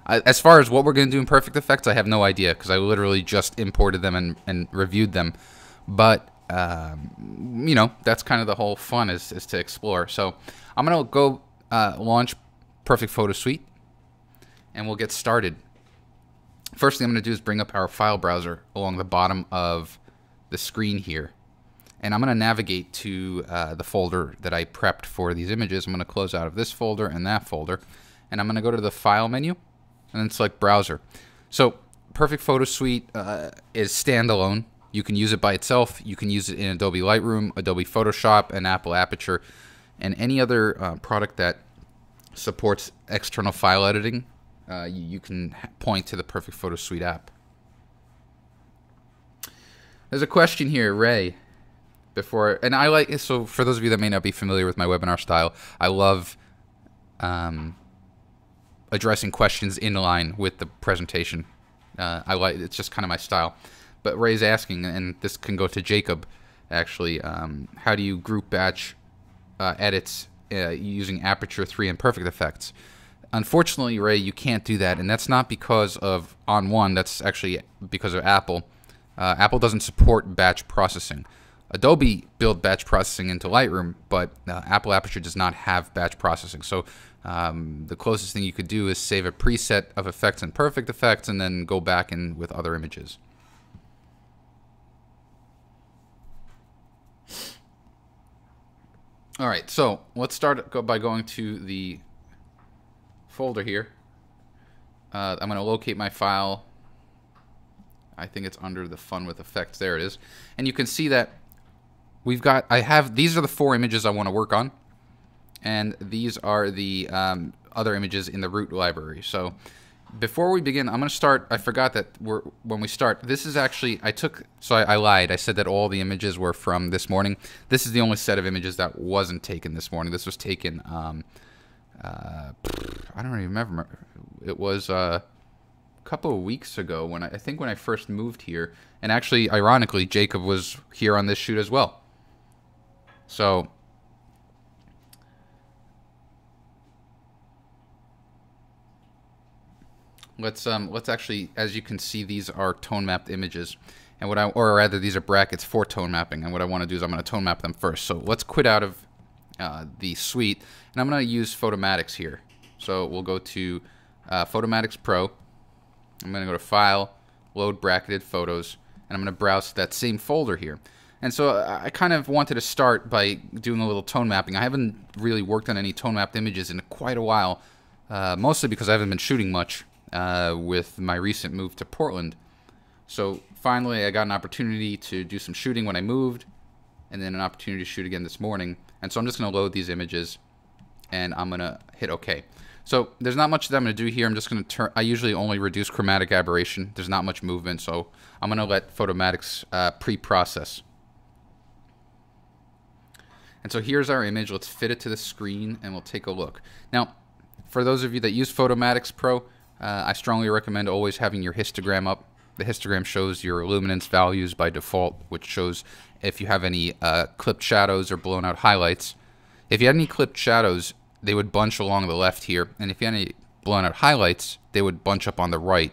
As far as what we're going to do in Perfect Effects, I have no idea because I literally just imported them and reviewed them. But, you know, that's kind of the whole fun is to explore. So I'm going to go launch Perfect Photo Suite, and we'll get started. First thing I'm going to do is bring up our file browser along the bottom of the screen here. And I'm going to navigate to the folder that I prepped for these images. I'm going to close out of this folder and that folder. And I'm going to go to the File menu and then select Browser. So Perfect Photo Suite is standalone. You can use it by itself. You can use it in Adobe Lightroom, Adobe Photoshop, and Apple Aperture, and any other product that supports external file editing. You can point to the Perfect Photo Suite app. There's a question here, Ray. And I like, so for those of you that may not be familiar with my webinar style, I love addressing questions in line with the presentation. It's just kind of my style. But Ray's asking, and this can go to Jacob, actually, how do you group batch edits using Aperture 3 and Perfect Effects? Unfortunately, Ray, you can't do that, and that's not because of On1, that's actually because of Apple. Apple doesn't support batch processing. Adobe built batch processing into Lightroom, but Apple Aperture does not have batch processing. So the closest thing you could do is save a preset of effects in Perfect Effects and then go back in with other images. All right, so let's start by going to the folder here. I'm going to locate my file. I think it's under the Fun with Effects. There it is. And you can see that these are the 4 images I want to work on, and these are the other images in the root library. So before we begin, I'm going to start. I forgot that when we start, this is actually, I lied. I said that all the images were from this morning. This is the only set of images that wasn't taken this morning. This was taken, I don't even remember. It was a couple of weeks ago when I think when I first moved here. And actually, ironically, Jacob was here on this shoot as well. So let's actually, as you can see, these are tone mapped images, and or rather these are brackets for tone mapping. And what I want to do is I'm going to tone map them first. So let's quit out of the suite, and I'm going to use Photomatics here. So we'll go to Photomatics Pro. I'm going to go to File, Load Bracketed Photos, and I'm going to browse to that same folder here. And so I kind of wanted to start by doing a little tone mapping. I haven't really worked on any tone mapped images in quite a while, mostly because I haven't been shooting much with my recent move to Portland. So finally I got an opportunity to do some shooting when I moved, and then an opportunity to shoot again this morning. And so I'm just going to load these images, and I'm going to hit OK. So there's not much that I'm going to do here. I'm just going to I usually only reduce chromatic aberration. There's not much movement, so I'm going to let Photomatics pre-process. And so here's our image. Let's fit it to the screen, and we'll take a look. Now, for those of you that use Photomatics Pro, I strongly recommend always having your histogram up. The histogram shows your luminance values by default, which shows if you have any clipped shadows or blown out highlights. If you had any clipped shadows, they would bunch along the left here, and if you had any blown out highlights, they would bunch up on the right.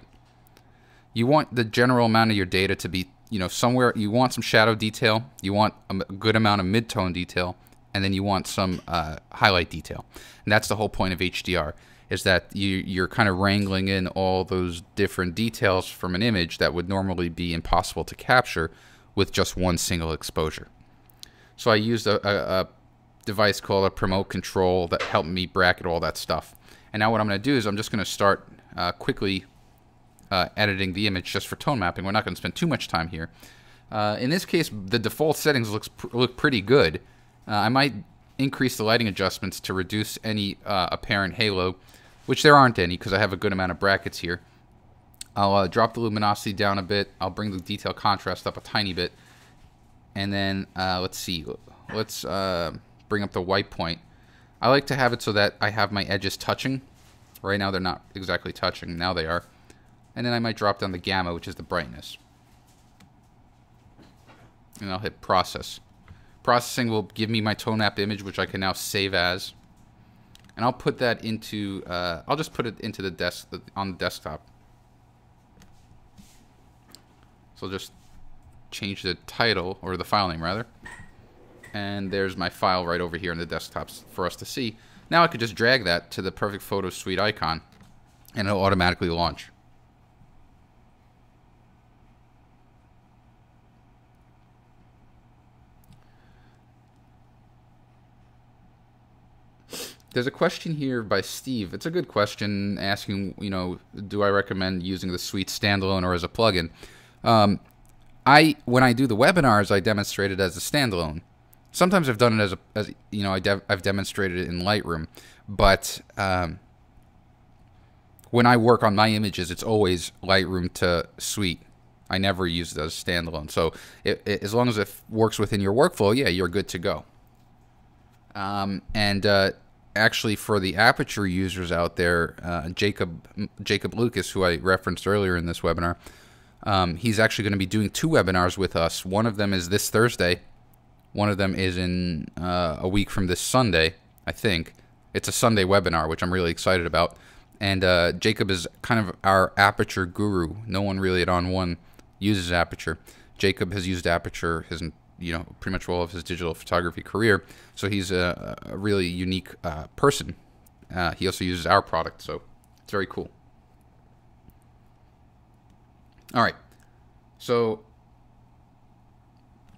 You want the general amount of your data to be, somewhere. You want some shadow detail, you want a good amount of mid-tone detail, and then you want some highlight detail. And that's the whole point of HDR, is that you're kind of wrangling in all those different details from an image that would normally be impossible to capture with just one single exposure. So I used a device called a Promote Control that helped me bracket all that stuff. And now what I'm going to do is I'm just going to start quickly editing the image just for tone mapping. We're not going to spend too much time here. In this case, the default settings look pretty good. I might increase the lighting adjustments to reduce any apparent halo, which there aren't any because I have a good amount of brackets here. I'll drop the luminosity down a bit. I'll bring the detail contrast up a tiny bit. And then, let's see. Let's bring up the white point. I like to have it so that I have my edges touching. Right now they're not exactly touching. Now they are. And then I might drop down the gamma, which is the brightness. And I'll hit process. Processing will give me my tone map image, which I can now save as. and I'll put that into, I'll just put it into the on the desktop. So I'll just change the title, or the file name rather. And there's my file right over here in the desktops for us to see. Now I could just drag that to the Perfect Photo Suite icon, and it'll automatically launch. There's a question here by Steve. It's a good question, asking, do I recommend using the Suite standalone or as a plugin? When I do the webinars, I demonstrate it as a standalone. Sometimes I've done it I've demonstrated it in Lightroom, but when I work on my images, it's always Lightroom to Suite. I never use it as standalone. So as long as it works within your workflow, yeah, you're good to go. Actually, for the Aperture users out there, Jacob Lucas, who I referenced earlier in this webinar, he's actually going to be doing 2 webinars with us. One of them is this Thursday. One of them is in a week from this Sunday, I think. It's a Sunday webinar, which I'm really excited about. And Jacob is kind of our Aperture guru. No one really at On One uses Aperture. Jacob has used Aperture his pretty much all of his digital photography career. So he's a really unique person. He also uses our product, so it's very cool. All right, so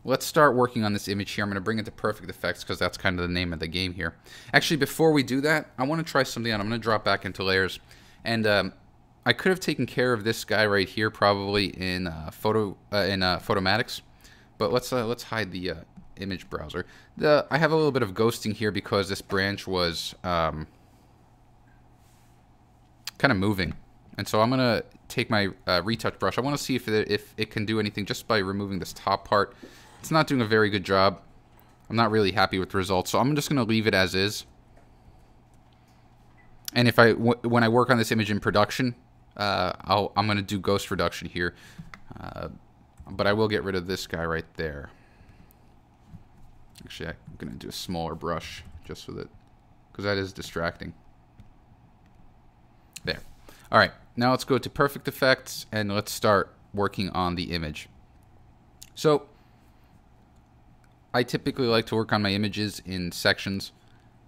let's start working on this image here. I'm going to bring it to Perfect Effects because that's kind of the name of the game here. Actually, before we do that, I want to try something out. I'm going to drop back into layers, and I could have taken care of this guy right here probably in Photomatics. But let's hide the image browser. I have a little bit of ghosting here because this branch was kind of moving, and so I'm gonna take my retouch brush. I want to see if it can do anything just by removing this top part. It's not doing a very good job. I'm not really happy with the results, so I'm just gonna leave it as is. And when I work on this image in production, I'm gonna do ghost reduction here. But I will get rid of this guy right there. Actually, I'm going to do a smaller brush just so that, because that is distracting. There. All right, now let's go to Perfect Effects and let's start working on the image. So I typically like to work on my images in sections.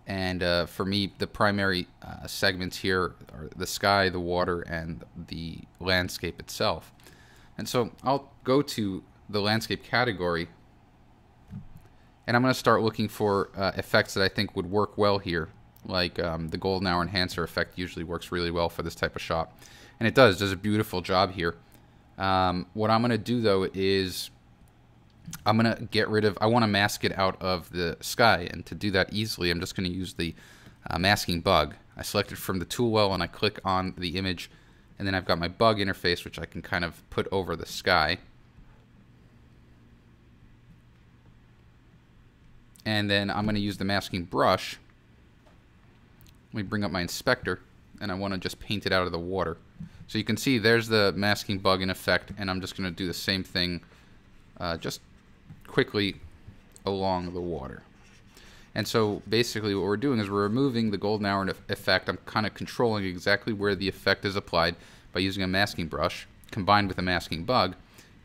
And for me, the primary segments here are the sky, the water, and the landscape itself. And so I'll go to the landscape category, and I'm going to start looking for effects that I think would work well here. Like the golden hour enhancer effect usually works really well for this type of shot. And it does a beautiful job here. What I'm going to do, though, is I'm going to get rid of, I want to mask it out of the sky. And to do that easily, I'm just going to use the masking bug. I select it from the tool well, and I click on the image. And then I've got my bug interface, which I can kind of put over the sky. And then I'm going to use the masking brush. Let me bring up my inspector, and I want to just paint it out of the water. So you can see there's the masking bug in effect, and I'm just going to do the same thing just quickly along the water. And so basically what we're doing is we're removing the golden hour effect. I'm kind of controlling exactly where the effect is applied by using a masking brush combined with a masking bug.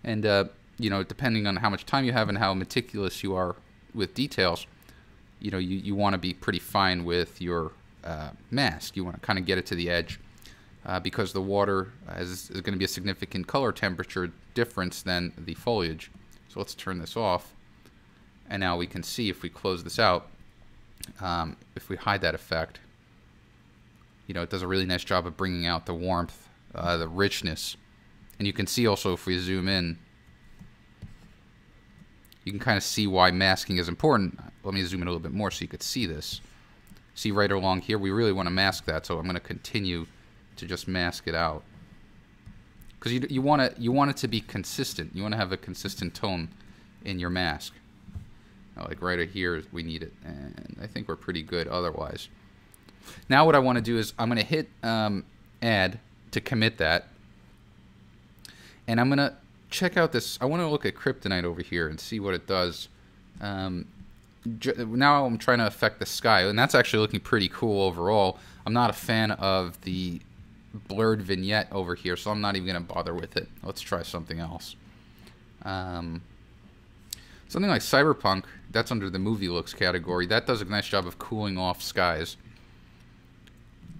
And, depending on how much time you have and how meticulous you are with details, you want to be pretty fine with your mask. You want to kind of get it to the edge because the water is going to be a significant color temperature difference than the foliage. So let's turn this off. And now we can see if we close this out, if we hide that effect, it does a really nice job of bringing out the warmth, the richness. And you can see also if we zoom in, you can kind of see why masking is important. Let me zoom in a little bit more so you could see this. See right along here, we really want to mask that, so I'm going to continue to just mask it out. Because you want it to be consistent. You want to have a consistent tone in your mask. Like right here, we need it, and I think we're pretty good otherwise. Now what I want to do is I'm going to hit add to commit that, and I'm going to check out this. I want to look at kryptonite over here and see what it does. now I'm trying to affect the sky, and that's actually looking pretty cool overall. I'm not a fan of the blurred vignette over here, so I'm not even going to bother with it. Let's try something else. Something like Cyberpunk, that's under the movie looks category. That does a nice job of cooling off skies.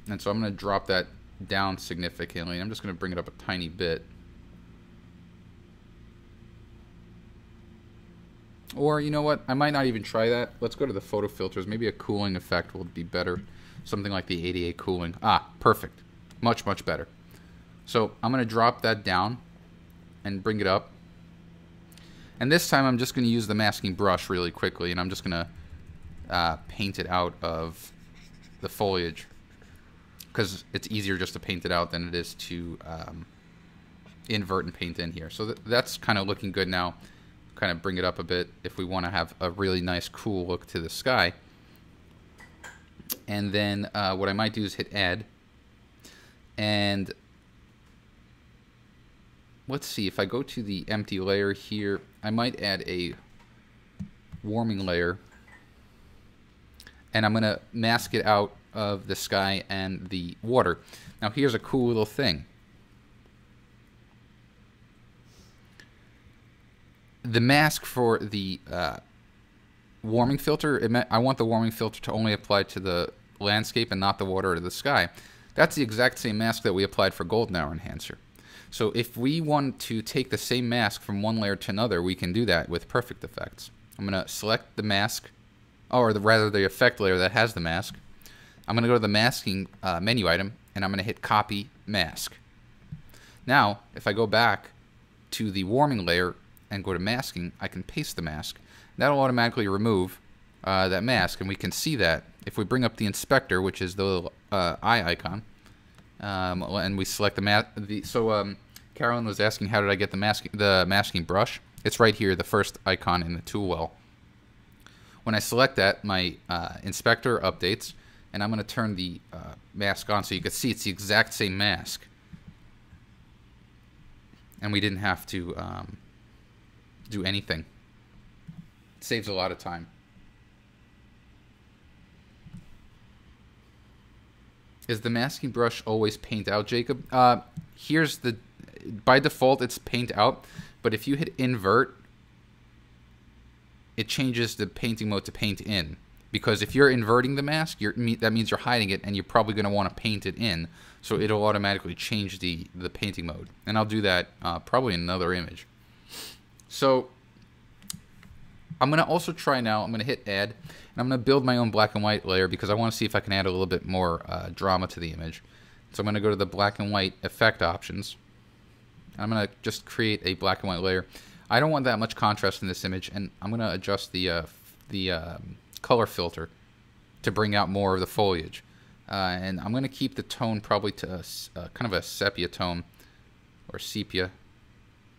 And so I'm going to drop that down significantly. I'm just going to bring it up a tiny bit. Or, you know what? I might not even try that. Let's go to the photo filters. Maybe a cooling effect will be better. Something like the 88 cooling. Ah, perfect. Much, much better. So I'm going to drop that down and bring it up. And this time I'm just going to use the masking brush really quickly. And I'm just going to paint it out of the foliage. Because it's easier just to paint it out than it is to invert and paint in here. So that's kind of looking good now. Kind of bring it up a bit if we want to have a really nice cool look to the sky. And then what I might do is hit add. And let's see, if I go to the empty layer here, I might add a warming layer. And I'm going to mask it out of the sky and the water. Now here's a cool little thing. The mask for the warming filter, I want the warming filter to only apply to the landscape and not the water or the sky. That's the exact same mask that we applied for Golden Hour Enhancer. So if we want to take the same mask from one layer to another, we can do that with Perfect Effects. I'm going to select the mask, or rather the effect layer that has the mask. I'm going to go to the masking menu item, and I'm going to hit Copy Mask. Now, if I go back to the warming layer and go to masking, I can paste the mask. That'll automatically remove that mask, and we can see that if we bring up the inspector, which is the little eye icon, and we select the mask. So Carolyn was asking, how did I get the masking brush? It's right here, the first icon in the tool well. When I select that, my inspector updates, and I'm going to turn the mask on so you can see it's the exact same mask. And we didn't have to do anything. It saves a lot of time. Is the masking brush always paint out, Jacob? Here's the... By default, it's paint out, but if you hit invert, it changes the painting mode to paint in. Because if you're inverting the mask, that means you're hiding it, and you're probably going to want to paint it in. So it'll automatically change the painting mode. And I'll do that probably in another image. So I'm going to also try now, I'm going to hit add, and I'm going to build my own black and white layer because I want to see if I can add a little bit more drama to the image. So I'm going to go to the black and white effect options. I'm going to just create a black and white layer. I don't want that much contrast in this image, and I'm going to adjust the color filter to bring out more of the foliage. And I'm going to keep the tone probably to kind of a sepia tone or sepia.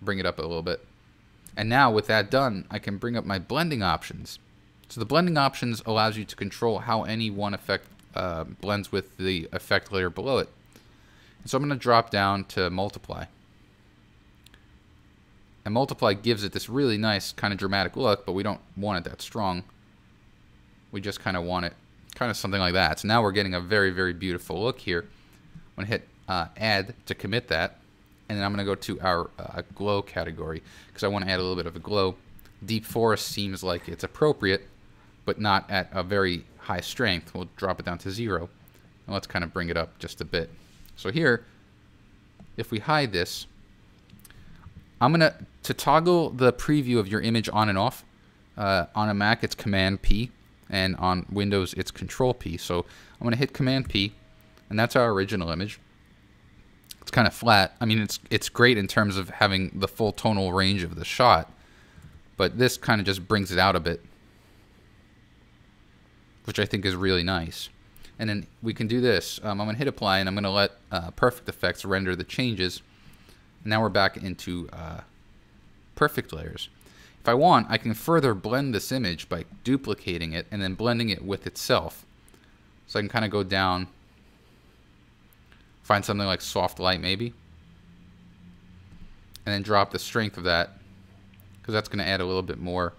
Bring it up a little bit. And now with that done, I can bring up my blending options. So the blending options allows you to control how any one effect blends with the effect layer below it. And so I'm going to drop down to multiply. And multiply gives it this really nice kind of dramatic look, but we don't want it that strong. We just kind of want it kind of something like that. So now we're getting a very, very beautiful look here. I'm going to hit add to commit that. And then I'm going to go to our glow category because I want to add a little bit of a glow. Deep forest seems like it's appropriate, but not at a very high strength. We'll drop it down to 0. And let's kind of bring it up just a bit. So here, if we hide this, I'm going to toggle the preview of your image on and off. On a Mac, it's Command P, and on Windows, it's Control P. So I'm going to hit Command P, and that's our original image. It's kind of flat. I mean, it's great in terms of having the full tonal range of the shot, but this kind of just brings it out a bit, which I think is really nice. And then we can do this. I'm going to hit apply, and I'm going to let Perfect Effects render the changes. Now we're back into perfect layers. If I want, I can further blend this image by duplicating it and then blending it with itself. So I can kind of go down, find something like soft light maybe, and then drop the strength of that because that's going to add a little bit more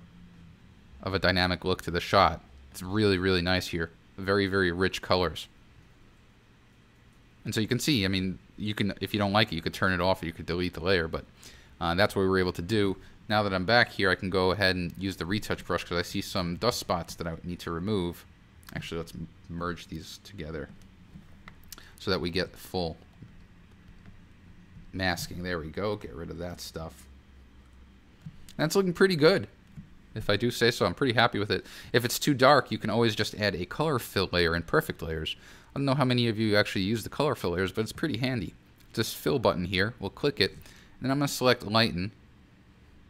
of a dynamic look to the shot. It's really, really nice here. Very, very rich colors. And so you can see, I mean, you can, if you don't like it, you could turn it off or you could delete the layer, but that's what we were able to do. Now that I'm back here, I can go ahead and use the retouch brush because I see some dust spots that I need to remove. Actually, let's merge these together so that we get full masking. There we go. Get rid of that stuff. That's looking pretty good, if I do say so. I'm pretty happy with it. If it's too dark, you can always just add a color fill layer in perfect layers. I don't know how many of you actually use the color fill layers, but it's pretty handy. This fill button here, we'll click it, and then I'm going to select lighten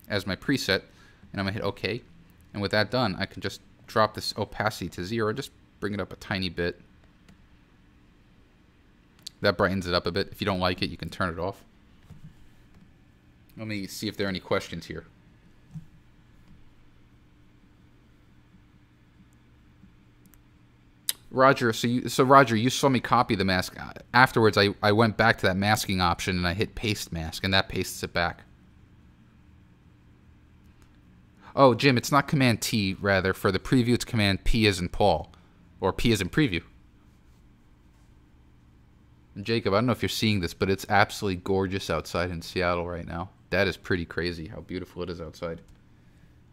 as my preset, and I'm going to hit OK. And with that done, I can just drop this opacity to 0, just bring it up a tiny bit. That brightens it up a bit. If you don't like it, you can turn it off. Let me see if there are any questions here. Roger, so Roger, you saw me copy the mask. Afterwards, I went back to that masking option and I hit paste mask, and that pastes it back. Oh, Jim, it's not Command T, rather. For the preview, it's Command P as in Paul, or P as in preview. And Jacob, I don't know if you're seeing this, but it's absolutely gorgeous outside in Seattle right now. That is pretty crazy how beautiful it is outside.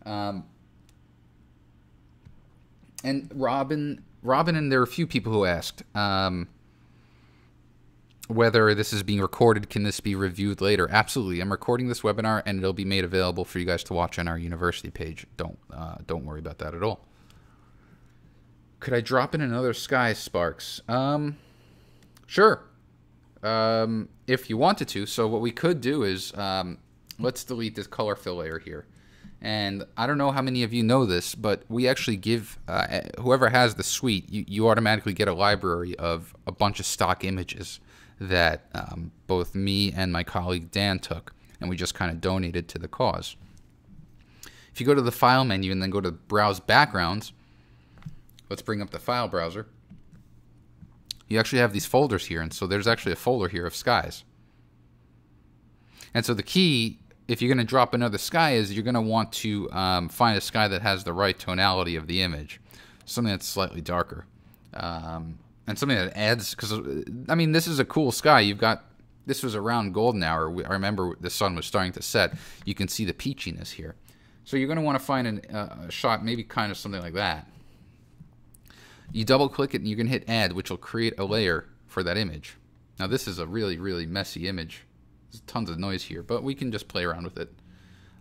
And Robin, and there are a few people who asked whether this is being recorded. Can this be reviewed later? Absolutely. I'm recording this webinar, and it'll be made available for you guys to watch on our university page. Don't worry about that at all. Could I drop in another sky, Sparks? Sure. If you wanted to. So what we could do is let's delete this color fill layer here. And I don't know how many of you know this, but we actually give, whoever has the suite, you automatically get a library of a bunch of stock images that both me and my colleague Dan took, and we just kind of donated to the cause. If you go to the File menu and then go to Browse Backgrounds, let's bring up the file browser. You actually have these folders here, and so there's actually a folder here of skies. And so the key, if you're going to drop another sky, is you're going to want to find a sky that has the right tonality of the image, something that's slightly darker, and something that adds, because I mean, this is a cool sky. You've got, this was around golden hour. I remember the sun was starting to set. You can see the peachiness here. So you're going to want to find a shot, maybe kind of something like that. You double click it and you can hit add, which will create a layer for that image. Now this is a really, really messy image. There's tons of noise here, but we can just play around with it.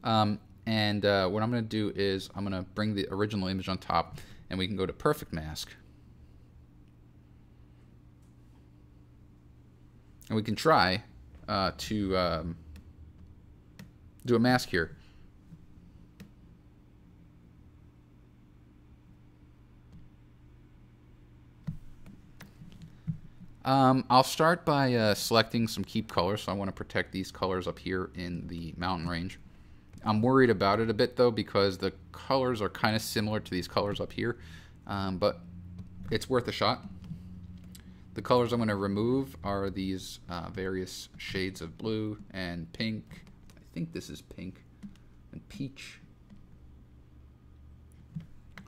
What I'm going to do is I'm going to bring the original image on top, and we can go to perfect mask. And we can try to do a mask here. I'll start by selecting some keep colors. So I want to protect these colors up here in the mountain range. I'm worried about it a bit though, because the colors are kind of similar to these colors up here, but it's worth a shot. The colors I'm going to remove are these various shades of blue and pink. I think this is pink and peach.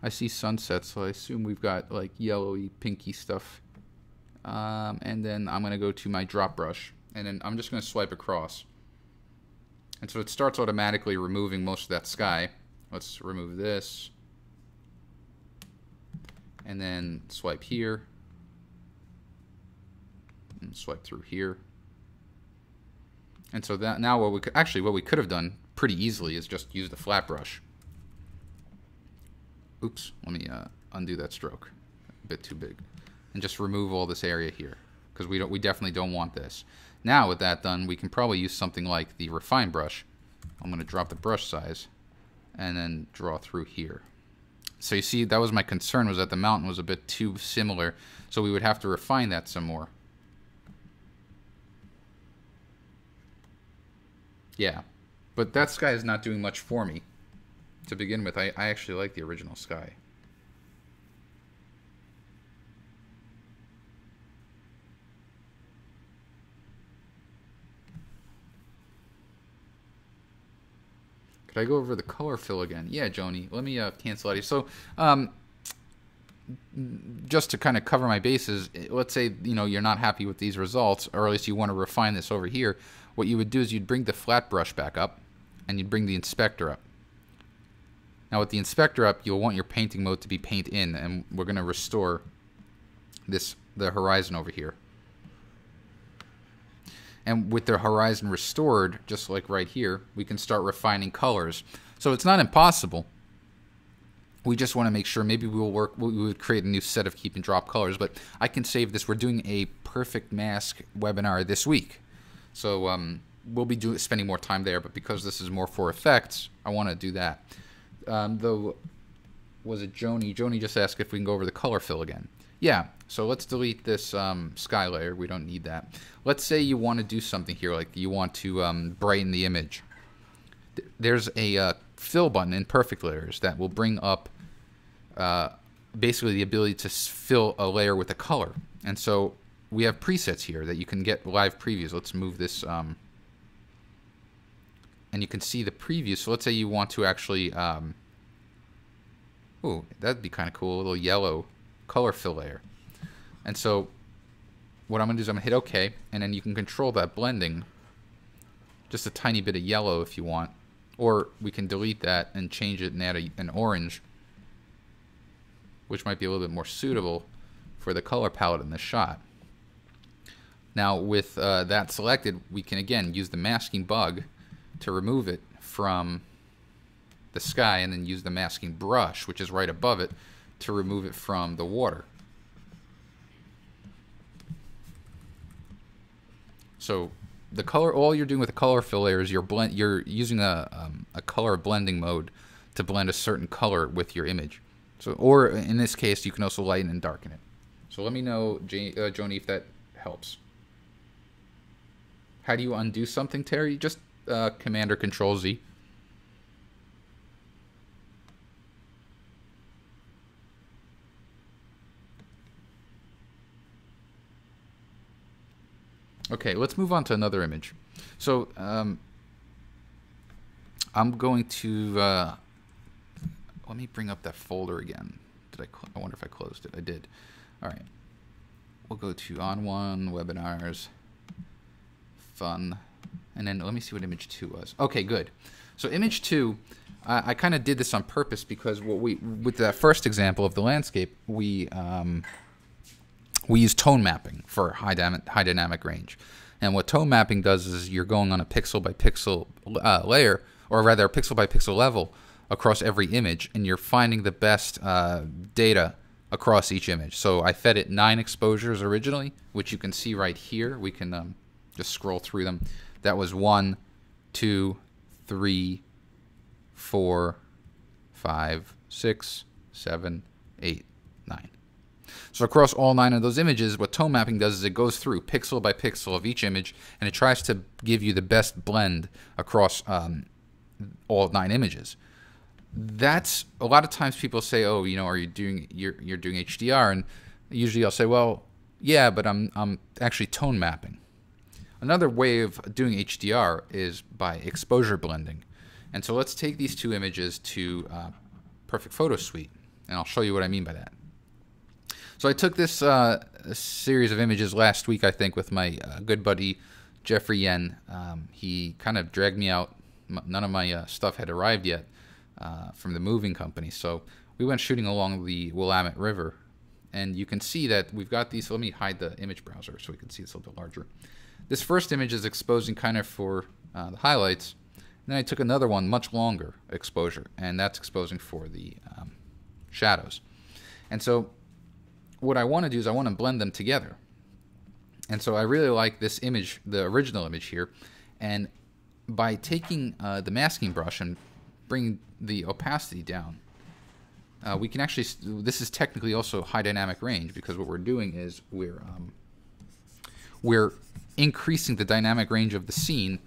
I see sunset, so I assume we've got like yellowy, pinky stuff. And then I'm going to go to my drop brush, and then I'm just going to swipe across. And so it starts automatically removing most of that sky. Let's remove this. And then swipe here. And swipe through here. And so that now what we could have done pretty easily is just use the flat brush. Oops, let me undo that stroke. A bit too big. And just remove all this area here, because we definitely don't want this. Now with that done, we can probably use something like the refine brush. I'm going to drop the brush size and then draw through here. So you see, that was my concern, was that the mountain was a bit too similar, so we would have to refine that some more. Yeah, but that sky is not doing much for me to begin with. I actually like the original sky. Could I go over the color fill again? Yeah, Joni. Let me cancel out here. So, just to kind of cover my bases, let's say you're not happy with these results, or at least you want to refine this over here. What you would do is you'd bring the flat brush back up, and you'd bring the inspector up. Now, with the inspector up, you'll want your painting mode to be paint in, and we're going to restore the horizon over here. And with the horizon restored, just like right here, we can start refining colors. So it's not impossible. We just want to make sure maybe we would create a new set of keep and drop colors. But I can save this. We're doing a perfect mask webinar this week. So we'll be spending more time there. But because this is more for effects, I want to do that. Though, was it Joni? Joni just asked if we can go over the color fill again. Yeah, so let's delete this sky layer. We don't need that. Let's say you want to do something here, like you want to brighten the image. There's a fill button in perfect layers that will bring up basically the ability to fill a layer with a color. And so we have presets here that you can get live previews. Let's move this, and you can see the preview. So let's say you want to actually, oh, that'd be kind of cool, a little yellow color fill layer. And so what I'm going to do is I'm going to hit OK, and then you can control that blending just a tiny bit of yellow if you want, or we can delete that and change it and add an orange, which might be a little bit more suitable for the color palette in this shot. Now with that selected, we can again use the masking bug to remove it from the sky, and then use the masking brush, which is right above it, to remove it from the water. So the color, all you're doing with the color fill layer is you're using a color blending mode to blend a certain color with your image. So, or in this case, you can also lighten and darken it. So let me know, Joni, if that helps. How do you undo something, Terry? Just Command or Control Z. Okay, let's move on to another image. So I'm going to let me bring up that folder again. I wonder if I closed it. I did. All right. We'll go to On One, Webinars, Fun, and then let me see what image 2 was. Okay, good. So image 2, I kind of did this on purpose because with that first example of the landscape, we use tone mapping for high dynamic range. And what tone mapping does is you're going on a pixel by pixel layer, or rather a pixel by pixel level across every image, and you're finding the best data across each image. So I fed it 9 exposures originally, which you can see right here. We can just scroll through them. That was 1, 2, 3, 4, 5, 6, 7, 8, 9. So across all 9 of those images, what tone mapping does is it goes through pixel by pixel of each image, and it tries to give you the best blend across all 9 images. That's a lot of times people say, oh, are you doing you're doing HDR, and usually I'll say, well, yeah, but I'm actually tone mapping. Another way of doing HDR is by exposure blending. And so let's take these 2 images to Perfect Photo Suite, and I'll show you what I mean by that. So I took this series of images last week, I think, with my good buddy Jeffrey Yen. He kind of dragged me out. None of my stuff had arrived yet from the moving company. So we went shooting along the Willamette River. And you can see that we've got these. So let me hide the image browser so we can see it's a little bit larger. This first image is exposing kind of for the highlights. And then I took another one, much longer exposure, and that's exposing for the shadows. And so what I want to do is I want to blend them together. And so I really like this image, the original image here, and by taking the masking brush and bringing the opacity down, we can actually, this is technically also high dynamic range, because what we're doing is we're increasing the dynamic range of the scene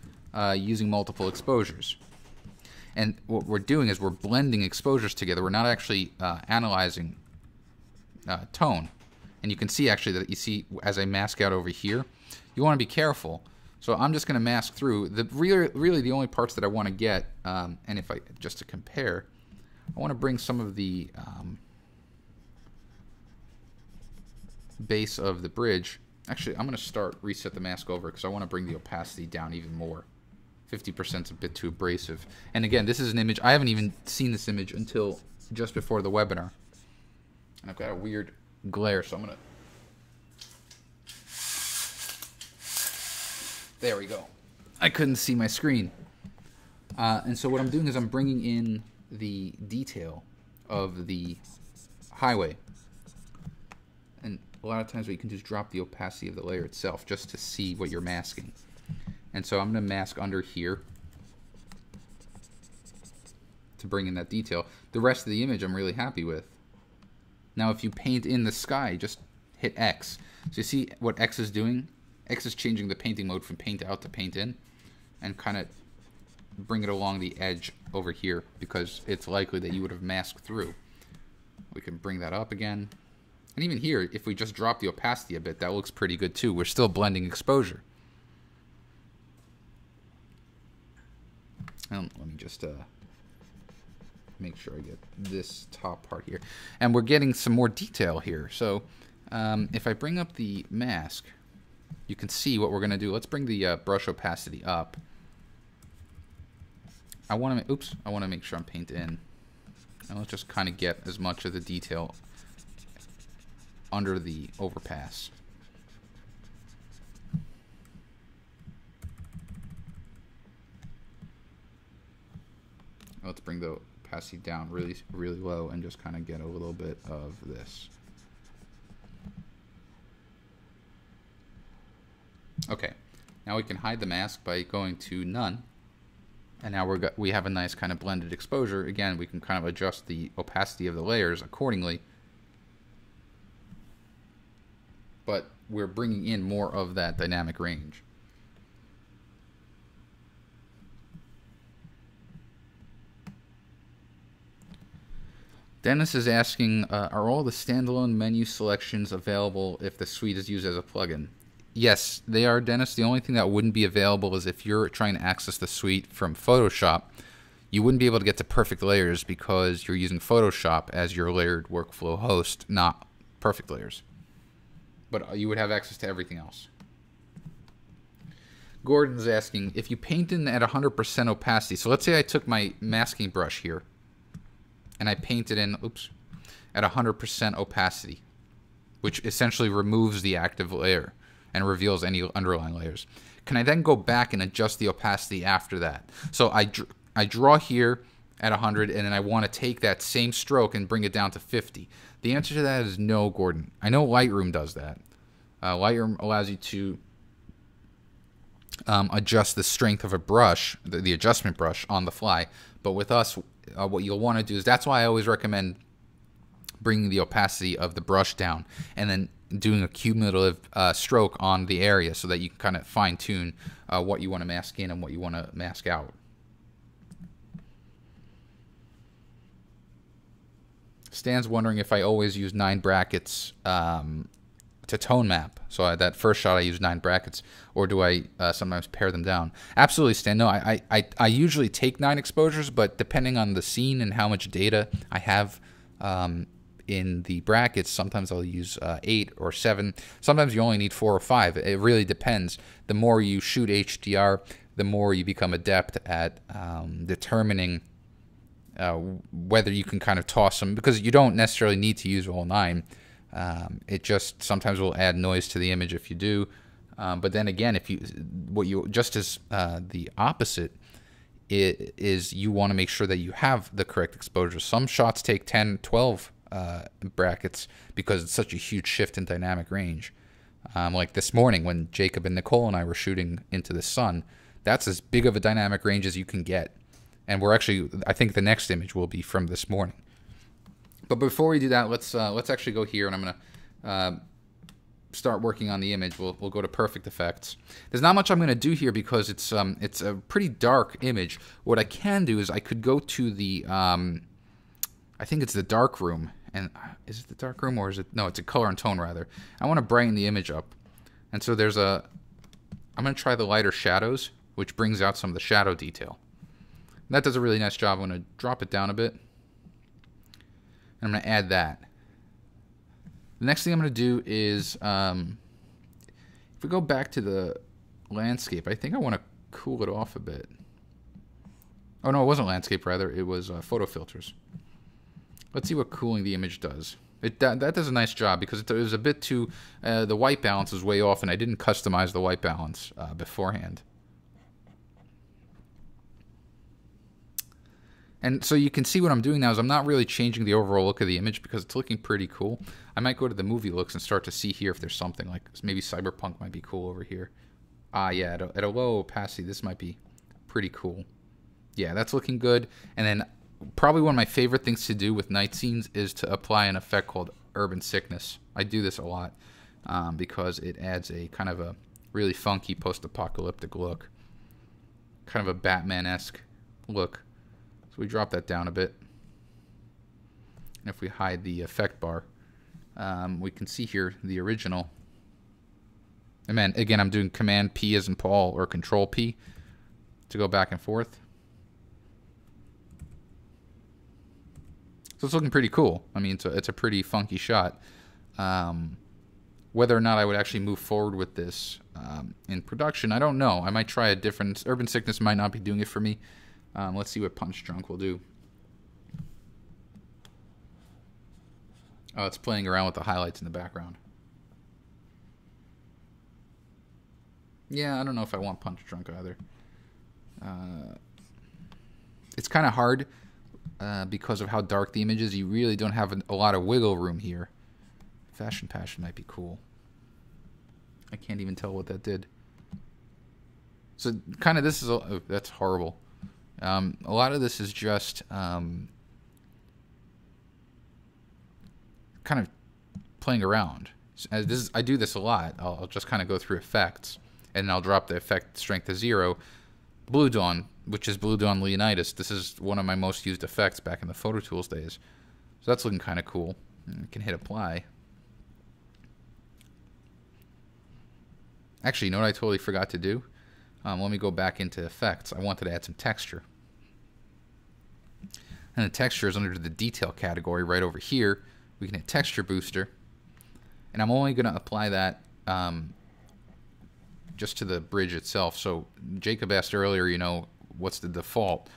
using multiple exposures. And what we're doing is we're blending exposures together. We're not actually analyzing tone. And you can see actually that as I mask out over here, you want to be careful. So I'm just going to mask through. Really the only parts that I want to get, and if I just to compare, I want to bring some of the base of the bridge. Actually, I'm going to reset the mask over because I want to bring the opacity down even more. 50% is a bit too abrasive. And again, this is an image. I haven't even seen this image until just before the webinar. And I've got a weird glare, so I'm going to... There we go. I couldn't see my screen. And so what I'm doing is I'm bringing in the detail of the highway. And a lot of times you can just drop the opacity of the layer itself just to see what you're masking. And so I'm going to mask under here to bring in that detail. The rest of the image I'm really happy with. Now if you paint in the sky, just hit X. So you see what X is doing? X is changing the painting mode from paint out to paint in, and kind of bring it along the edge over here because it's likely that you would have masked through. We can bring that up again. And even here, if we just drop the opacity a bit, that looks pretty good too. We're still blending exposure. And let me just make sure I get this top part here. And we're getting some more detail here. So if I bring up the mask, you can see what we're going to do. Let's bring the brush opacity up. I want to make sure I'm paint in. And let's just kind of get as much of the detail under the overpass. Let's bring the opacity down really, really low and just kind of get a little bit of this. Okay, now we can hide the mask by going to none, and now we have a nice kind of blended exposure. Again, we can kind of adjust the opacity of the layers accordingly, but we're bringing in more of that dynamic range. Dennis is asking, are all the standalone menu selections available if the suite is used as a plugin? Yes, they are, Dennis. The only thing that wouldn't be available is if you're trying to access the suite from Photoshop. You wouldn't be able to get to perfect layers because you're using Photoshop as your layered workflow host, not perfect layers. But you would have access to everything else. Gordon's asking, if you paint in at 100% opacity, so let's say I took my masking brush here and I painted in, at 100% opacity, which essentially removes the active layer and reveals any underlying layers. Can I then go back and adjust the opacity after that? So I draw here at 100, and then I want to take that same stroke and bring it down to 50. The answer to that is no, Gordon. I know Lightroom does that. Lightroom allows you to adjust the strength of a brush, the adjustment brush, on the fly. But with us, what you'll want to do is, that's why I always recommend bringing the opacity of the brush down and then doing a cumulative stroke on the area so that you can kind of fine-tune what you want to mask in and what you want to mask out. Stan's wondering if I always use 9 brackets to tone map. So that first shot I use 9 brackets, or do I sometimes pare them down? Absolutely, Stan. No, I usually take 9 exposures, but depending on the scene and how much data I have in the brackets, sometimes I'll use 8 or 7. Sometimes you only need 4 or 5. It really depends. The more you shoot HDR, the more you become adept at determining whether you can kind of toss them, because you don't necessarily need to use all 9. It just sometimes will add noise to the image if you do. But then again, if you the opposite is you want to make sure that you have the correct exposure. Some shots take 10, 12 brackets because it's such a huge shift in dynamic range. Like this morning when Jacob and Nicole and I were shooting into the sun, that's as big of a dynamic range as you can get. And we're actually, I think the next image will be from this morning. But before we do that, let's actually go here, and I'm gonna start working on the image. We'll go to perfect effects. There's not much I'm gonna do here because it's a pretty dark image. What I can do is I could go to the I think it's the dark room, and is it the dark room or is it, no, it's a color and tone rather. I want to brighten the image up, and so there's a I'm going to try the lighter shadows, which brings out some of the shadow detail. That does a really nice job. I'm going to drop it down a bit. And I'm going to add that. The next thing I'm going to do is, if we go back to the landscape, I think I want to cool it off a bit. Oh, no, it wasn't landscape, rather. It was photo filters. Let's see what cooling the image does. That does a nice job because it was a bit too... the white balance is way off, and I didn't customize the white balance beforehand. And so you can see what I'm doing now is I'm not really changing the overall look of the image because it's looking pretty cool. I might go to the movie looks and start to see here if there's something like maybe cyberpunk might be cool over here. Yeah, at a low opacity, this might be pretty cool. Yeah, that's looking good. And then probably one of my favorite things to do with night scenes is to apply an effect called urban sickness. I do this a lot because it adds a kind of a really funky post-apocalyptic look. Kind of a Batman-esque look. So we drop that down a bit. And if we hide the effect bar, we can see here the original. And then, again, I'm doing Command P as in Paul or Control P to go back and forth. So it's looking pretty cool. I mean, it's a pretty funky shot. Whether or not I would actually move forward with this in production, I don't know. I might try a different... Urban Sickness might not be doing it for me. Let's see what Punch Drunk will do. Oh, it's playing around with the highlights in the background. Yeah, I don't know if I want Punch Drunk either. It's kind of hard because of how dark the image is. You really don't have a lot of wiggle room here. Fashion Passion might be cool. I can't even tell what that did. So kind of this is... Oh, that's horrible. A lot of this is just kind of playing around. I do this a lot. I'll just kind of go through effects, and I'll drop the effect strength to 0. Blue Dawn, which is Blue Dawn Leonidas. This is one of my most used effects back in the Photo Tools days. So that's looking kind of cool. And you can hit apply. Actually, you know what I totally forgot to do? Let me go back into effects. I wanted to add some texture. And the texture is under the detail category right over here. We can hit texture booster. And I'm only going to apply that just to the bridge itself. So Jacob asked earlier, you know, what's the default?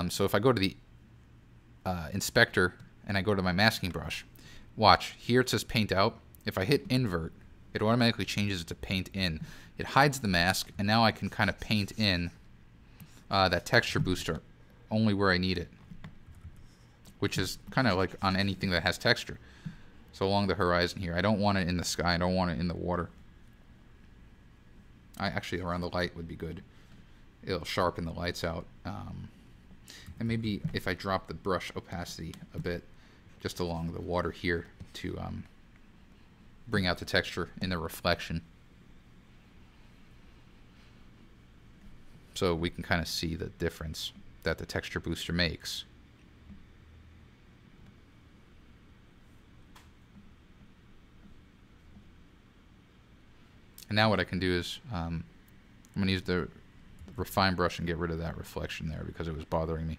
So if I go to the inspector and I go to my masking brush, watch, here it says paint out. If I hit invert, it automatically changes it to paint in. It hides the mask, and now I can kind of paint in that texture booster only where I need it, which is kind of like on anything that has texture. So along the horizon here, I don't want it in the sky. I don't want it in the water. Actually, around the light would be good. It'll sharpen the lights out. And maybe if I drop the brush opacity a bit, just along the water here to bring out the texture in the reflection. So we can kind of see the difference that the texture booster makes. And now what I can do is I'm going to use the refine brush and get rid of that reflection there because it was bothering me.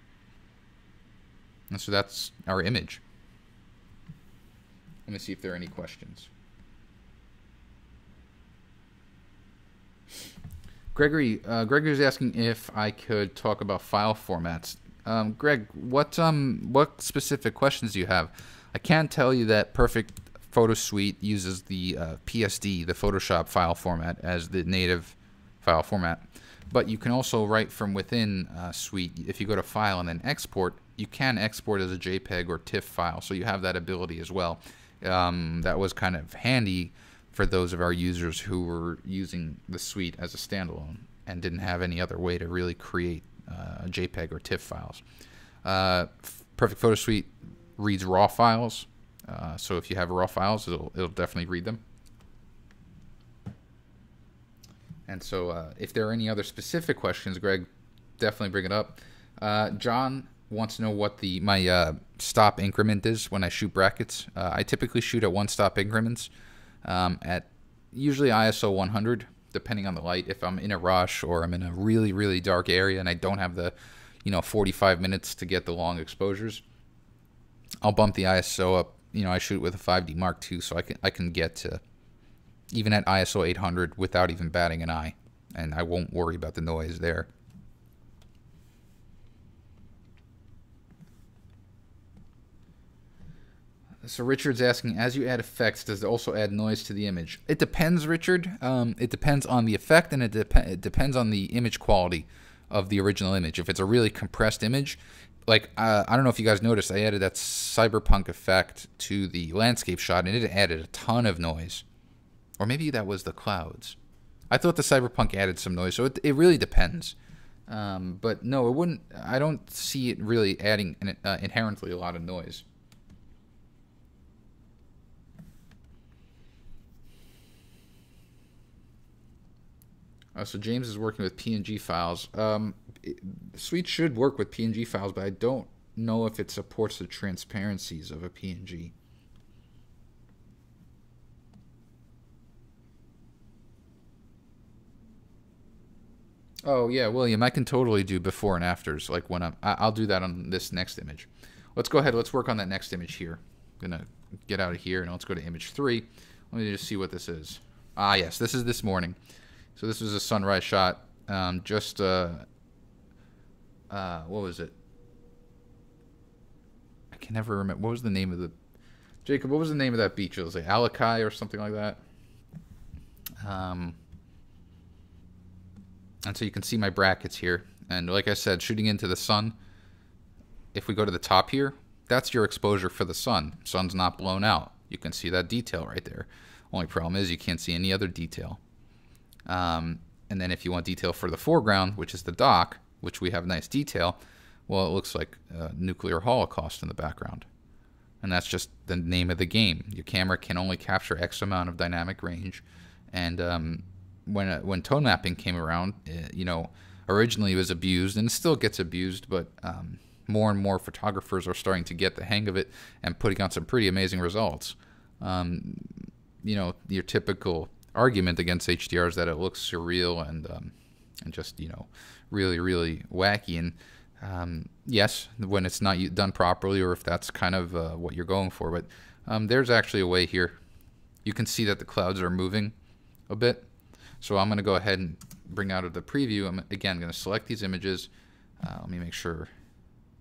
And so that's our image. Let me see if there are any questions. Gregory's asking if I could talk about file formats. Greg, what specific questions do you have? I can tell you that Perfect Photo Suite uses the PSD, the Photoshop file format, as the native file format. But you can also write from within Suite. If you go to File and then Export, you can export as a JPEG or TIFF file, so you have that ability as well. That was kind of handy for those of our users who were using the Suite as a standalone and didn't have any other way to really create JPEG or TIFF files. Perfect Photo Suite reads RAW files, so if you have RAW files, it'll definitely read them. And so if there are any other specific questions, Greg, definitely bring it up. John wants to know what my stop increment is when I shoot brackets. I typically shoot at 1 stop increments at usually ISO 100 depending on the light. If I'm in a rush or I'm in a really, really dark area and I don't have the, 45 minutes to get the long exposures, I'll bump the ISO up. I shoot with a 5D Mark II, so I can get to even at ISO 800 without even batting an eye, and I won't worry about the noise there. So Richard's asking, as you add effects, does it also add noise to the image? It depends, Richard. It depends on the effect, and it depends on the image quality of the original image. If it's a really compressed image, like I don't know if you guys noticed, I added that cyberpunk effect to the landscape shot, and it added a ton of noise. Or maybe that was the clouds. I thought the cyberpunk added some noise, so it really depends. But no, it wouldn't. I don't see it really adding inherently a lot of noise. So James is working with PNG files. Suite should work with PNG files, but I don't know if it supports the transparencies of a PNG. Oh yeah, William, I can totally do before and afters. Like when I'll do that on this next image. Let's go ahead. Let's work on that next image here. I'm gonna get out of here and let's go to image 3. Let me just see what this is. Ah, yes, this is this morning. So this was a sunrise shot. What was it? I can never remember. What was the name of the... Jacob, what was the name of that beach? It was like Alakai or something like that. And so you can see my brackets here. And like I said, shooting into the sun, if we go to the top here, that's your exposure for the sun. Sun's not blown out. You can see that detail right there. Only problem is you can't see any other detail. And then if you want detail for the foreground, which is the dock, which we have nice detail, well, it looks like a nuclear holocaust in the background. And that's just the name of the game. Your camera can only capture X amount of dynamic range. And when tone mapping came around, originally it was abused, and it still gets abused, but more and more photographers are starting to get the hang of it and putting out some pretty amazing results. Your typical argument against HDR is that it looks surreal and just really, really wacky. And yes, when it's not done properly, or if that's kind of what you're going for. But there's actually a way here. You can see that the clouds are moving a bit. So I'm going to go ahead and bring out of the preview. I'm again going to select these images. Let me make sure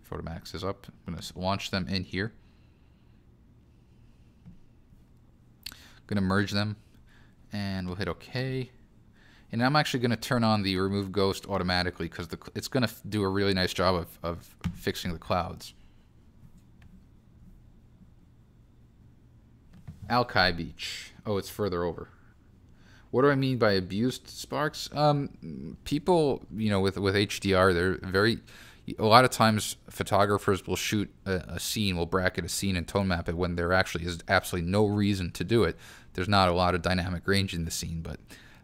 Photomax is up. I'm going to launch them in here. I'm going to merge them. And we'll hit OK. And I'm actually going to turn on the remove ghost automatically because it's going to do a really nice job of fixing the clouds. Alki Beach. Oh, it's further over. What do I mean by abused sparks? People, with HDR, a lot of times photographers will shoot a scene, will bracket a scene and tone map it when there actually is absolutely no reason to do it. There's not a lot of dynamic range in the scene, but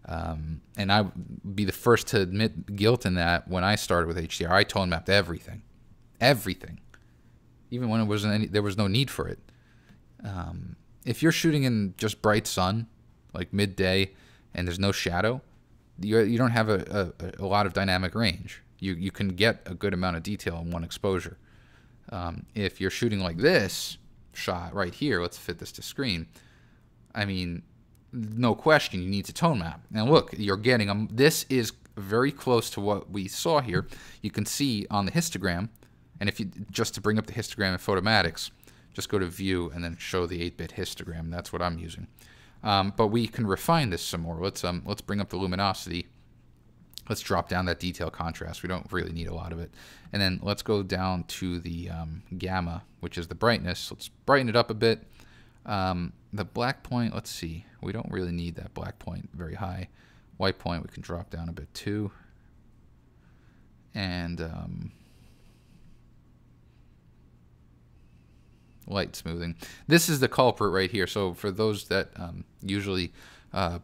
and I'd be the first to admit guilt in that. When I started with HDR, I tone mapped everything, even when there was no need for it. If you're shooting in just bright sun, like midday, and there's no shadow, you don't have a lot of dynamic range. You can get a good amount of detail in one exposure. If you're shooting like this shot right here, let's fit this to screen. I mean, no question, you need to tone map. And look, you're getting this is very close to what we saw here. You can see on the histogram, and if you just to bring up the histogram in Photomatics, just go to View and then show the 8-bit histogram. That's what I'm using. But we can refine this some more. Let's bring up the luminosity. Let's drop down that detail contrast. We don't really need a lot of it. And then let's go down to the gamma, which is the brightness. Let's brighten it up a bit. The black point, let's see. We don't really need that black point very high. White point we can drop down a bit too. And light smoothing. This is the culprit right here. So for those that usually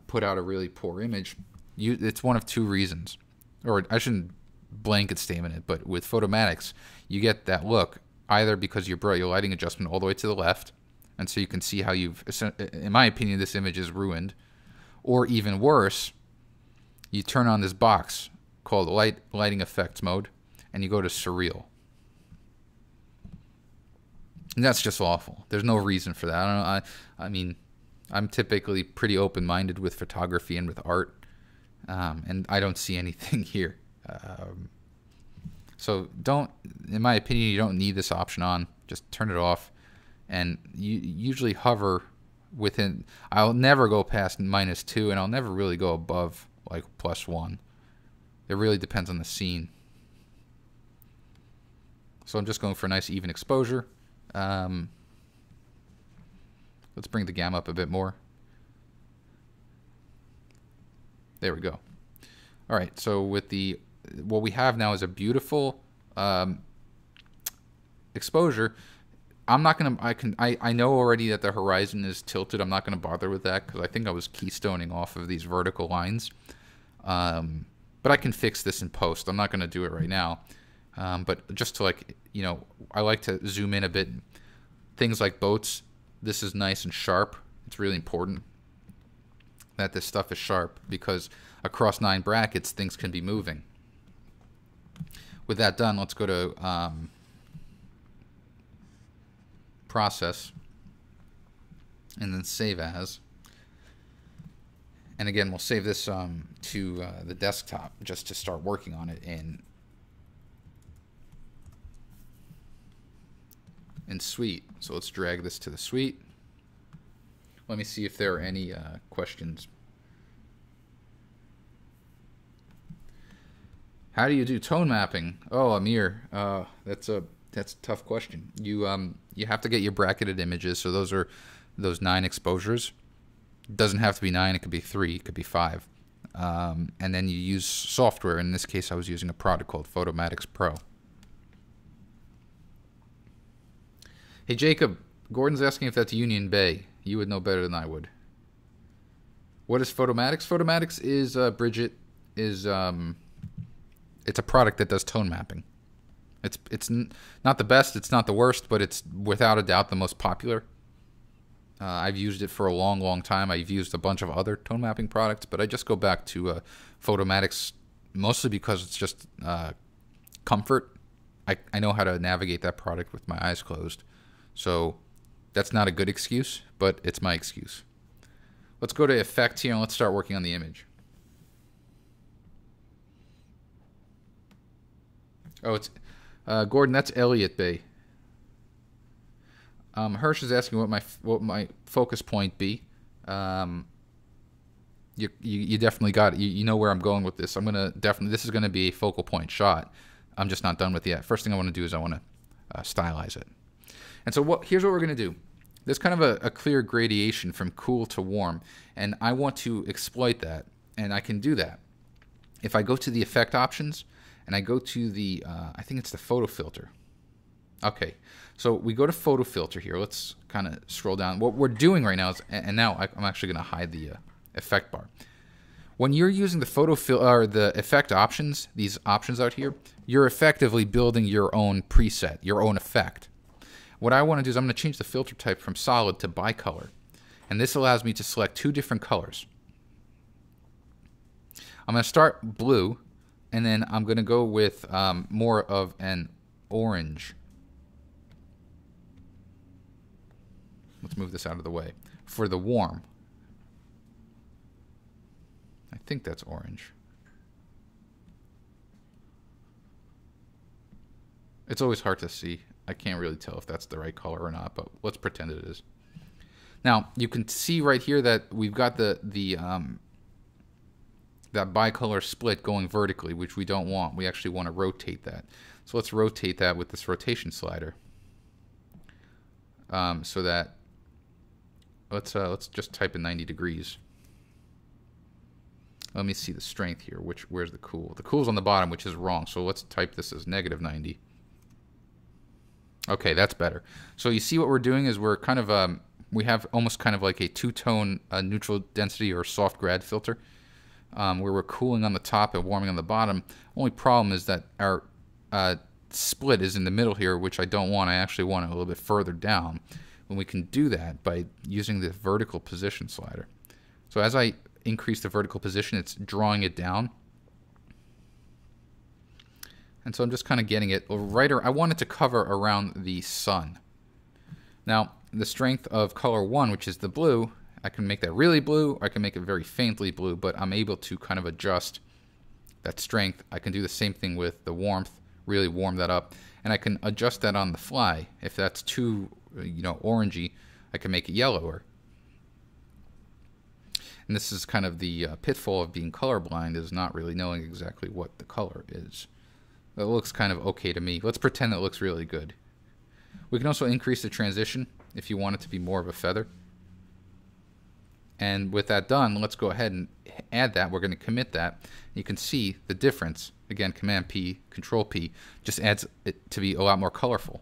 put out a really poor image, it's one of two reasons. Or I shouldn't blanket statement it, but with Photomatics, you get that look either because you brought your lighting adjustment all the way to the left, and so you can see how in my opinion, this image is ruined, or even worse, you turn on this box called lighting effects mode, and you go to surreal. And that's just awful. There's no reason for that. I mean, I'm typically pretty open-minded with photography and with art, and I don't see anything here. So in my opinion, you don't need this option on. Just turn it off, and you usually hover within. I'll never go past -2, and I'll never really go above like +1. It really depends on the scene. So I'm just going for a nice even exposure. Let's bring the gamma up a bit more. There we go. All right, so with what we have now is a beautiful exposure. I'm not gonna. I know already that the horizon is tilted. I'm not gonna bother with that because I think I was keystoning off of these vertical lines. But I can fix this in post. I'm not gonna do it right now. But just to I like to zoom in a bit. Things like boats. This is nice and sharp. It's really important that this stuff is sharp because across 9 brackets, things can be moving. With that done, let's go to Process, and then Save As. And again, we'll save this to the desktop just to start working on it in Suite. So let's drag this to the Suite. Let me see if there are any questions. How do you do tone mapping? Oh, Amir, that's a tough question. You have to get your bracketed images. So those 9 exposures. It doesn't have to be 9. It could be 3. It could be 5. And then you use software. In this case, I was using a product called Photomatix Pro. Hey Jacob, Gordon's asking if that's Union Bay. You would know better than I would. What is Photomatix? Photomatix is Bridget is it's a product that does tone mapping. It's not the best, it's not the worst, but it's without a doubt the most popular. I've used it for a long, long time. I've used a bunch of other tone mapping products, but I just go back to Photomatix mostly because it's just comfort. I know how to navigate that product with my eyes closed. So that's not a good excuse, but it's my excuse. Let's go to Effect here and let's start working on the image. Oh, it's Gordon. That's Elliott Bay. Hirsch is asking what my focus point be. You definitely got it. You know where I'm going with this. This is gonna be a focal point shot. I'm just not done with it yet. First thing I want to do is I want to stylize it. And so here's what we're going to do. There's kind of a clear gradation from cool to warm, and I want to exploit that, and I can do that. If I go to the effect options, and I go to the, I think it's the photo filter. Okay, so we go to photo filter here. Let's kind of scroll down. What we're doing right now is, and now I'm actually going to hide the effect bar. When you're using the the effect options, these options out here, you're effectively building your own preset, your own effect. What I want to do is I'm going to change the filter type from solid to bicolor. And this allows me to select 2 different colors. I'm going to start blue, and then I'm going to go with more of an orange. Let's move this out of the way. For the warm, I think that's orange. It's always hard to see. I can't really tell if that's the right color or not, but let's pretend it is. Now, you can see right here that we've got that bicolor split going vertically, which we don't want. We actually want to rotate that. So let's rotate that with this rotation slider. So that let's just type in 90 degrees. Let me see the strength here. Where's the cool? The cool's on the bottom, which is wrong. So let's type this as -90. Okay, that's better. So you see what we're doing is we're kind of we have almost kind of like a 2-tone neutral density or soft grad filter, where we're cooling on the top and warming on the bottom. Only problem is that our split is in the middle here, which I don't want. I actually want it a little bit further down. And we can do that by using the vertical position slider. So as I increase the vertical position, it's drawing it down. And so I'm just kind of getting it right. I want it to cover around the sun. Now, the strength of color 1, which is the blue, I can make that really blue, or I can make it very faintly blue, but I'm able to kind of adjust that strength. I can do the same thing with the warmth, really warm that up, and I can adjust that on the fly. If that's too, orangey, I can make it yellower. And this is kind of the pitfall of being colorblind, is not really knowing exactly what the color is. It looks kind of okay to me. Let's pretend it looks really good. We can also increase the transition if you want it to be more of a feather. And with that done, let's go ahead and add that. We're going to commit that. You can see the difference. Again, Command P, Control P, just adds it to be a lot more colorful.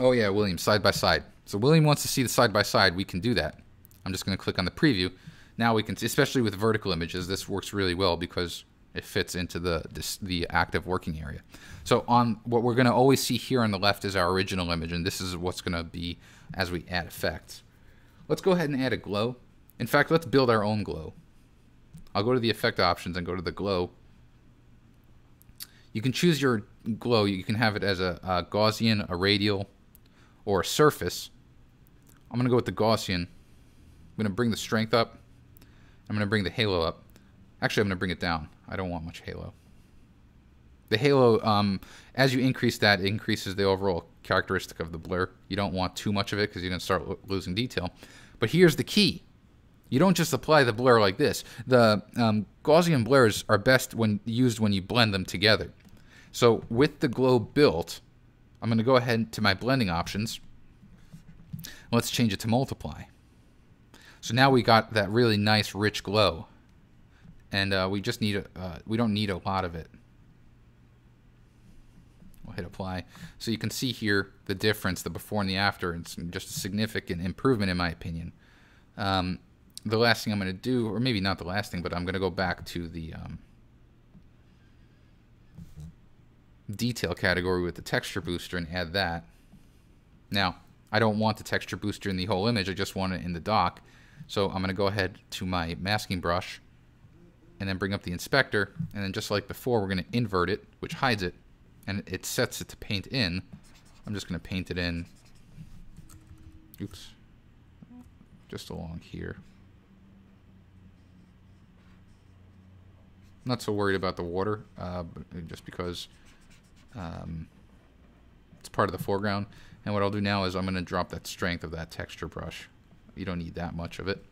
Oh yeah, William, side by side. So William wants to see the side by side. We can do that. I'm just going to click on the preview. Now we can, especially with vertical images, this works really well because it fits into the active working area. So on what we're going to always see here on the left is our original image, and this is what's going to be as we add effects. Let's go ahead and add a glow. In fact, let's build our own glow. I'll go to the effect options and go to the glow. You can choose your glow. You can have it as a Gaussian, a radial, or a surface. I'm going to go with the Gaussian. I'm going to bring the strength up. I'm going to bring the halo up. Actually, I'm going to bring it down. I don't want much halo. The halo, as you increase that, it increases the overall characteristic of the blur. You don't want too much of it because you're going to start losing detail. But here's the key. You don't just apply the blur like this. The Gaussian blurs are best when used when you blend them together. So with the glow built, I'm going to go ahead to my blending options. Let's change it to multiply. So now we got that really nice rich glow. And we just need we don't need a lot of it. We'll hit apply. So you can see here the difference, the before and the after. It's just a significant improvement in my opinion. The last thing I'm going to do, or maybe not the last thing, but I'm going to go back to the detail category with the texture booster and add that. Now, I don't want the texture booster in the whole image. I just want it in the dock. So I'm going to go ahead to my masking brush and then bring up the inspector. And then just like before, we're going to invert it, which hides it. And it sets it to paint in. I'm just going to paint it in. Oops. Just along here. I'm not so worried about the water, just because it's part of the foreground. And what I'll do now is I'm going to drop that strength of that texture brush. You don't need that much of it.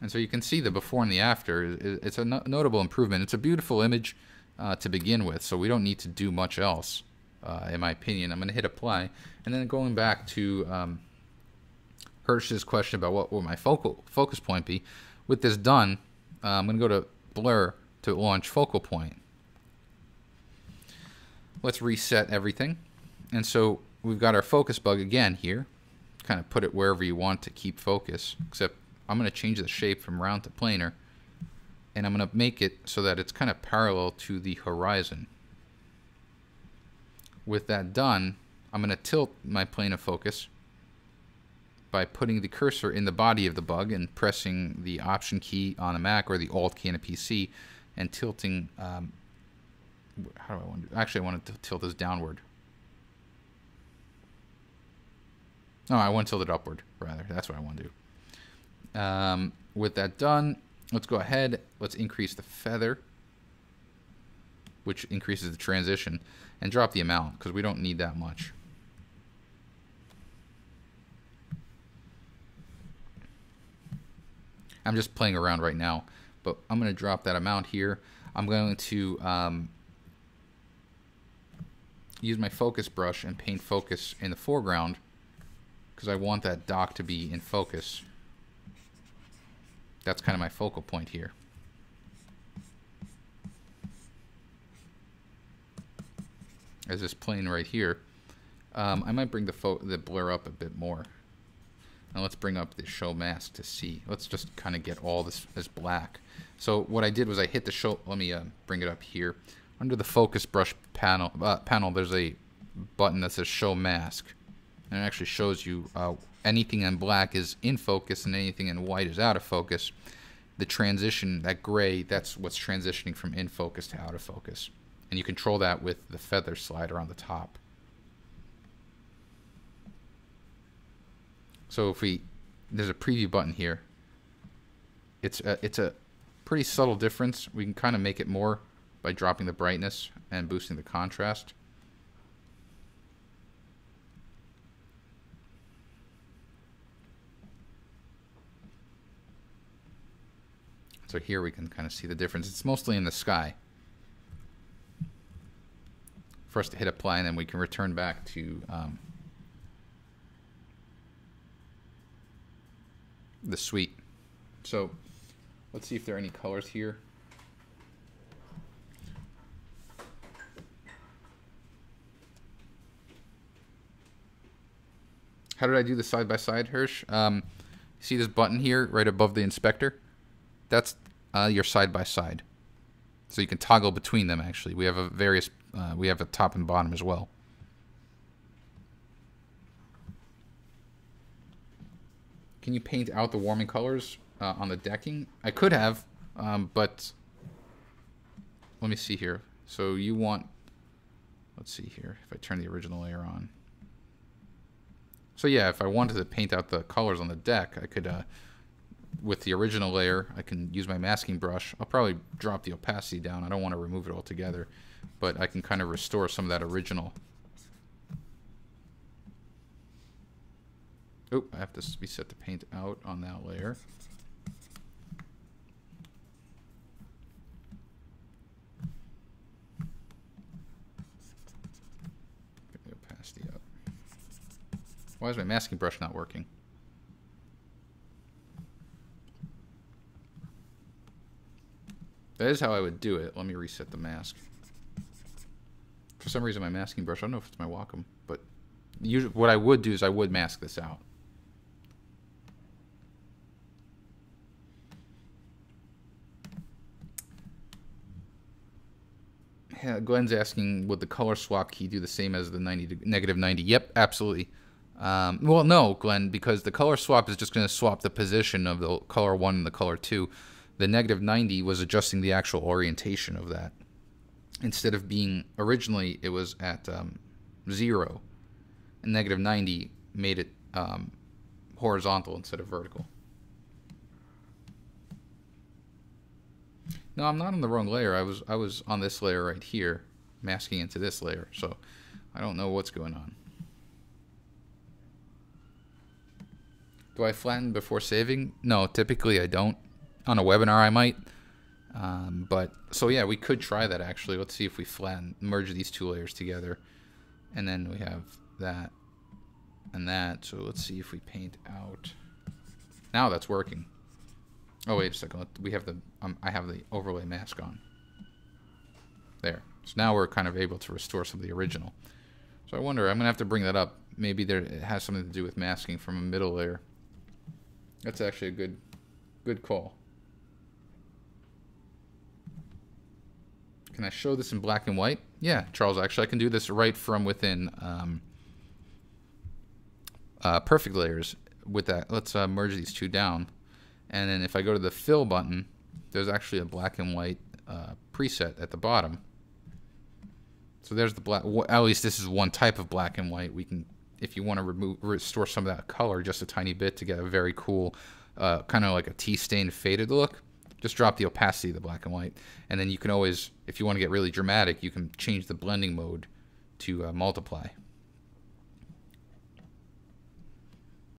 And so you can see the before and the after. It's a notable improvement. It's a beautiful image to begin with, so we don't need to do much else, in my opinion. I'm going to hit apply. And then going back to Hirsch's question about what will my focus point be. With this done, I'm going to go to blur to launch focal point. Let's reset everything. And so we've got our focus bug again here. Kind of put it wherever you want to keep focus, except I'm going to change the shape from round to planar, and I'm going to make it so that it's kind of parallel to the horizon. With that done, I'm going to tilt my plane of focus by putting the cursor in the body of the bug and pressing the Option key on a Mac or the Alt key on a PC and tilting. How do I want to? Actually, I want to tilt this downward. No, I want to tilt it upward, rather. That's what I want to do. With that done, let's go ahead. Let's increase the feather, which increases the transition, and drop the amount, because we don't need that much. I'm just playing around right now, but I'm going to drop that amount here. I'm going to use my focus brush and paint focus in the foreground, because I want that dock to be in focus. That's kind of my focal point here. As this plane right here, I might bring the blur up a bit more. Now let's bring up the show mask to see. Let's just kind of get all this as black. So what I did was I hit the show. Let me bring it up here. Under the focus brush panel, there's a button that says show mask. And it actually shows you anything in black is in focus and anything in white is out of focus. The transition, that gray, that's what's transitioning from in focus to out of focus. And you control that with the feather slider on the top. So if there's a preview button here. It's a pretty subtle difference. We can kind of make it more by dropping the brightness and boosting the contrast. So here we can kind of see the difference. It's mostly in the sky. For us to hit apply, and then we can return back to the suite. So let's see if there are any colors here. How did I do the side by side, Hirsch? See this button here right above the inspector? That's your side by side. So you can toggle between them. Actually, we have we have a top and bottom as well. Can you paint out the warming colors on the decking? I could have, but let me see here. So you want, let's see here, if I turn the original layer on. So yeah, if I wanted to paint out the colors on the deck, I could, with the original layer, I can use my masking brush. I'll probably drop the opacity down. I don't want to remove it altogether, but I can kind of restore some of that original. Oh, I have to reset the paint out on that layer. Get the opacity up. Why is my masking brush not working? That is how I would do it. Let me reset the mask. For some reason, my masking brush, I don't know if it's my Wacom, but usually what I would do is I would mask this out. Yeah, Glenn's asking, would the color swap key do the same as the negative 90? Yep, absolutely. Well, no, Glenn, because the color swap is just going to swap the position of the color 1 and the color 2. The negative 90 was adjusting the actual orientation of that. Instead of being, originally it was at 0, and negative 90 made it horizontal instead of vertical. No, I'm not on the wrong layer. I was on this layer right here, masking into this layer, so I don't know what's going on. Do I flatten before saving? No, typically I don't. On a webinar I might. But so yeah, we could try that actually. Let's see if we flatten, merge these two layers together. And then we have that and that. So let's see if we paint out. Now that's working. Oh, wait a second. We have the I have the overlay mask on. There. So now we're kind of able to restore some of the original. So I wonder, I'm going to have to bring that up. Maybe it has something to do with masking from a middle layer. That's actually a good call. Can I show this in black and white? Yeah, Charles, actually I can do this right from within perfect layers with that. Let's merge these two down. And then if I go to the fill button, there's actually a black and white preset at the bottom. So there's the black, at least this is one type of black and white. We can, if you want to restore some of that color just a tiny bit to get a very cool, kind of like a tea-stained faded look, just drop the opacity of the black and white. And then you can always, if you want to get really dramatic, you can change the blending mode to multiply.